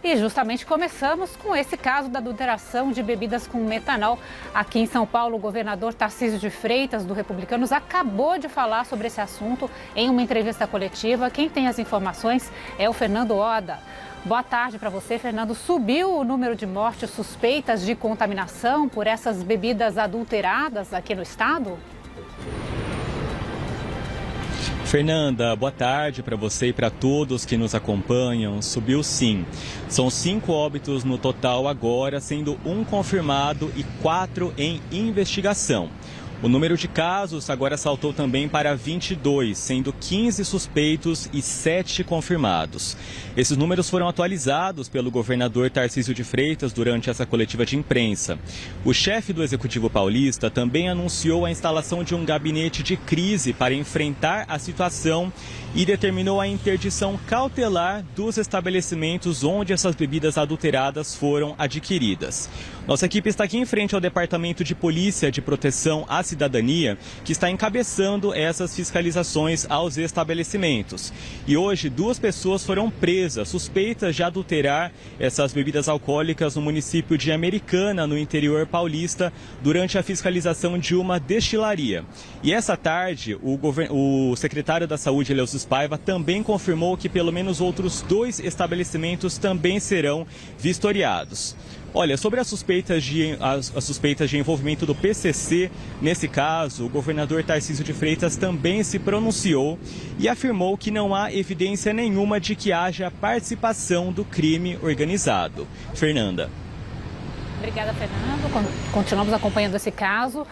E justamente começamos com esse caso da adulteração de bebidas com metanol. Aqui em São Paulo, o governador Tarcísio de Freitas, do Republicanos, acabou de falar sobre esse assunto em uma entrevista coletiva. Quem tem as informações é o Fernando Oda. Boa tarde para você, Fernando. Subiu o número de mortes suspeitas de contaminação por essas bebidas adulteradas aqui no estado? Fernanda, boa tarde para você e para todos que nos acompanham. Subiu sim. São 5 óbitos no total agora, sendo 1 confirmado e 4 em investigação. O número de casos agora saltou também para 22, sendo 15 suspeitos e 7 confirmados. Esses números foram atualizados pelo governador Tarcísio de Freitas durante essa coletiva de imprensa. O chefe do Executivo Paulista também anunciou a instalação de um gabinete de crise para enfrentar a situação e determinou a interdição cautelar dos estabelecimentos onde essas bebidas adulteradas foram adquiridas. Nossa equipe está aqui em frente ao Departamento de Polícia de Proteção à Cidadania, que está encabeçando essas fiscalizações aos estabelecimentos. E hoje 2 pessoas foram presas, suspeitas de adulterar essas bebidas alcoólicas no município de Americana, no interior paulista, durante a fiscalização de uma destilaria. E essa tarde, o secretário da Saúde, Eleusis Paiva, também confirmou que pelo menos outros 2 estabelecimentos também serão vistoriados. Olha, sobre as suspeitas de envolvimento do PCC, nesse caso, o governador Tarcísio de Freitas também se pronunciou e afirmou que não há evidência nenhuma de que haja participação do crime organizado. Fernanda. Obrigada, Fernando. Continuamos acompanhando esse caso.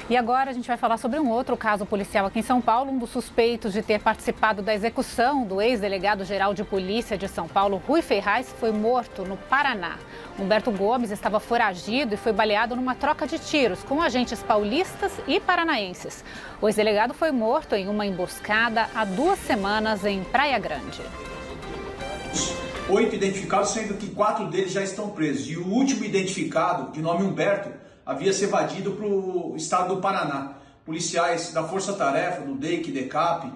E agora a gente vai falar sobre um outro caso policial aqui em São Paulo. Um dos suspeitos de ter participado da execução do ex-delegado-geral de polícia de São Paulo, Rui Ferraz, foi morto no Paraná. Humberto Gomes estava foragido e foi baleado numa troca de tiros com agentes paulistas e paranaenses. O ex-delegado foi morto em uma emboscada há 2 semanas em Praia Grande. 8 identificados, sendo que 4 deles já estão presos. E o último identificado, de nome Humberto, havia se evadido para o estado do Paraná. Policiais da Força Tarefa, do DEIC, DECAP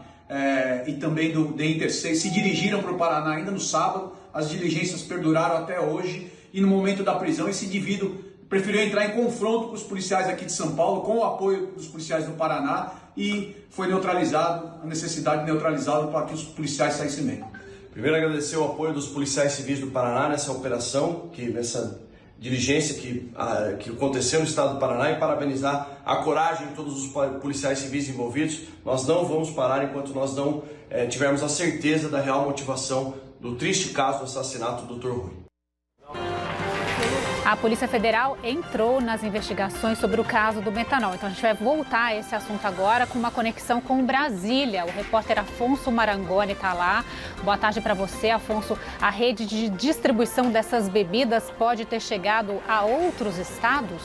e também do DEINTER-6 se dirigiram para o Paraná ainda no sábado. As diligências perduraram até hoje e no momento da prisão esse indivíduo preferiu entrar em confronto com os policiais aqui de São Paulo, com o apoio dos policiais do Paraná, e foi neutralizado, a necessidade de neutralizá-lo para que os policiais saíssem bem. Primeiro, agradecer o apoio dos policiais civis do Paraná nessa operação, nessa diligência que aconteceu no estado do Paraná, e parabenizar a coragem de todos os policiais civis envolvidos. Nós não vamos parar enquanto nós não tivermos a certeza da real motivação do triste caso do assassinato do Dr. Rui. A Polícia Federal entrou nas investigações sobre o caso do metanol. Então a gente vai voltar a esse assunto agora com uma conexão com Brasília. O repórter Afonso Marangoni está lá. Boa tarde para você, Afonso. A rede de distribuição dessas bebidas pode ter chegado a outros estados?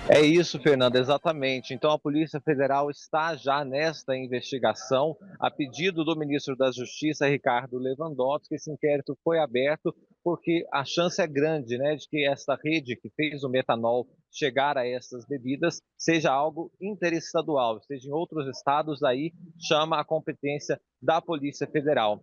É isso, Fernanda, exatamente. Então, a Polícia Federal está já nesta investigação. A pedido do ministro da Justiça, Ricardo Lewandowski, esse inquérito foi aberto porque a chance é grande, né, de que esta rede que fez o metanol chegar a essas bebidas seja algo interestadual, seja em outros estados, aí chama a competência da Polícia Federal.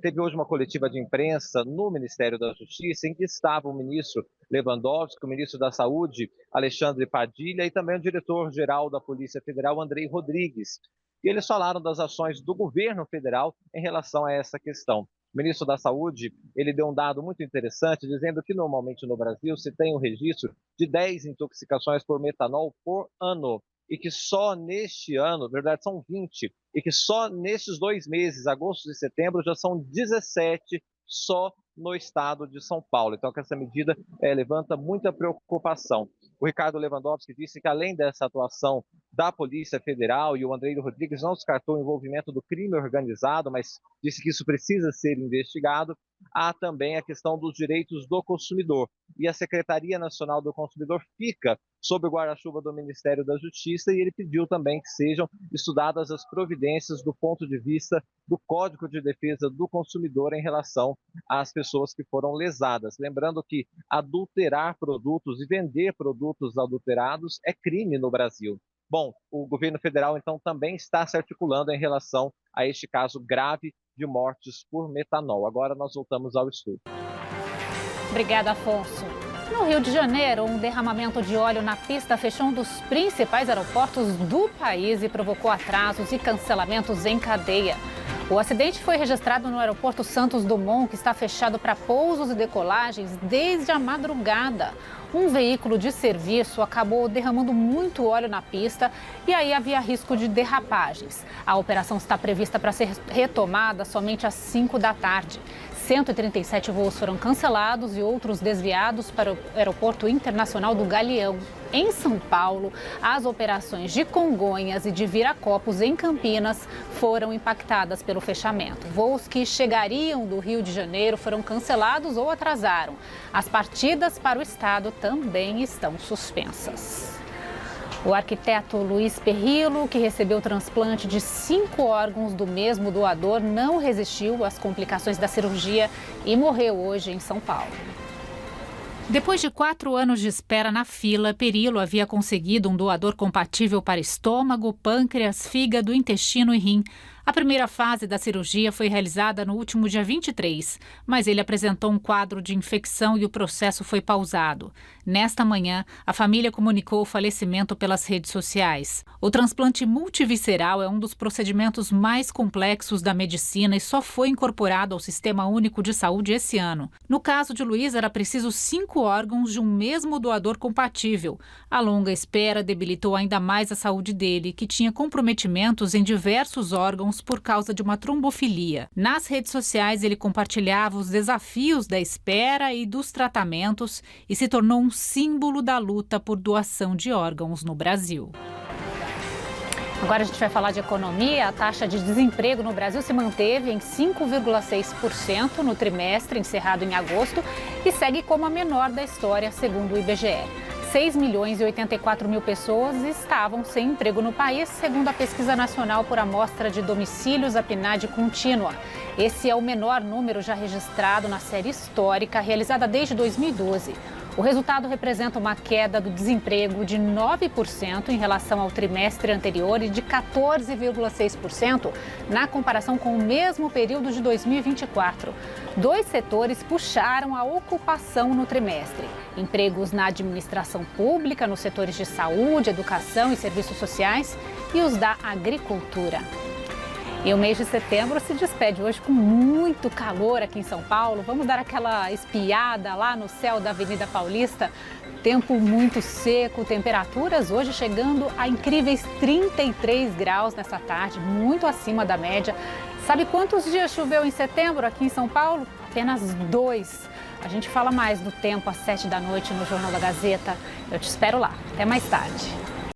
Teve hoje uma coletiva de imprensa no Ministério da Justiça, em que estava o ministro Lewandowski, o ministro da Saúde, Alexandre Padilha, e também o diretor-geral da Polícia Federal, Andrei Rodrigues. E eles falaram das ações do governo federal em relação a essa questão. O ministro da Saúde, ele deu um dado muito interessante, dizendo que normalmente no Brasil se tem um registro de 10 intoxicações por metanol por ano, e que só neste ano, na verdade são 20, e que só nestes 2 meses, agosto e setembro, já são 17 só no estado de São Paulo. Então, que essa medida levanta muita preocupação. O Ricardo Lewandowski disse que, além dessa atuação da Polícia Federal, e o Andrei Rodrigues não descartou o envolvimento do crime organizado, mas disse que isso precisa ser investigado, há também a questão dos direitos do consumidor. E a Secretaria Nacional do Consumidor fica sob o guarda-chuva do Ministério da Justiça, e ele pediu também que sejam estudadas as providências do ponto de vista do Código de Defesa do Consumidor em relação às pessoas que foram lesadas. Lembrando que adulterar produtos e vender produtos adulterados é crime no Brasil. Bom, o governo federal, então, também está se articulando em relação a este caso grave de mortes por metanol. Agora nós voltamos ao estúdio. Obrigada, Afonso. No Rio de Janeiro, um derramamento de óleo na pista fechou um dos principais aeroportos do país e provocou atrasos e cancelamentos em cadeia. O acidente foi registrado no aeroporto Santos Dumont, que está fechado para pousos e decolagens desde a madrugada. Um veículo de serviço acabou derramando muito óleo na pista e aí havia risco de derrapagens. A operação está prevista para ser retomada somente às 5 da tarde. 137 voos foram cancelados e outros desviados para o Aeroporto Internacional do Galeão. Em São Paulo, as operações de Congonhas e de Viracopos, em Campinas, foram impactadas pelo fechamento. Voos que chegariam do Rio de Janeiro foram cancelados ou atrasaram. As partidas para o estado também estão suspensas. O arquiteto Luiz Perrillo, que recebeu o transplante de 5 órgãos do mesmo doador, não resistiu às complicações da cirurgia e morreu hoje em São Paulo. Depois de 4 anos de espera na fila, Perrillo havia conseguido um doador compatível para estômago, pâncreas, fígado, intestino e rim. A primeira fase da cirurgia foi realizada no último dia 23, mas ele apresentou um quadro de infecção e o processo foi pausado. Nesta manhã, a família comunicou o falecimento pelas redes sociais. O transplante multivisceral é um dos procedimentos mais complexos da medicina e só foi incorporado ao Sistema Único de Saúde esse ano. No caso de Luiz, era preciso 5 órgãos de um mesmo doador compatível. A longa espera debilitou ainda mais a saúde dele, que tinha comprometimentos em diversos órgãos por causa de uma trombofilia. Nas redes sociais, ele compartilhava os desafios da espera e dos tratamentos e se tornou um símbolo da luta por doação de órgãos no Brasil. Agora a gente vai falar de economia. A taxa de desemprego no Brasil se manteve em 5,6% no trimestre encerrado em agosto e segue como a menor da história, segundo o IBGE. 6.084.000 pessoas estavam sem emprego no país, segundo a Pesquisa Nacional por Amostra de Domicílios, a PNAD contínua. Esse é o menor número já registrado na série histórica, realizada desde 2012. O resultado representa uma queda do desemprego de 9% em relação ao trimestre anterior e de 14,6% na comparação com o mesmo período de 2024. 2 setores puxaram a ocupação no trimestre: empregos na administração pública, nos setores de saúde, educação e serviços sociais, e os da agricultura. E o mês de setembro se despede hoje com muito calor aqui em São Paulo. Vamos dar aquela espiada lá no céu da Avenida Paulista. Tempo muito seco, temperaturas hoje chegando a incríveis 33 graus nessa tarde, muito acima da média. Sabe quantos dias choveu em setembro aqui em São Paulo? Apenas 2. A gente fala mais do tempo às 7 da noite no Jornal da Gazeta. Eu te espero lá. Até mais tarde.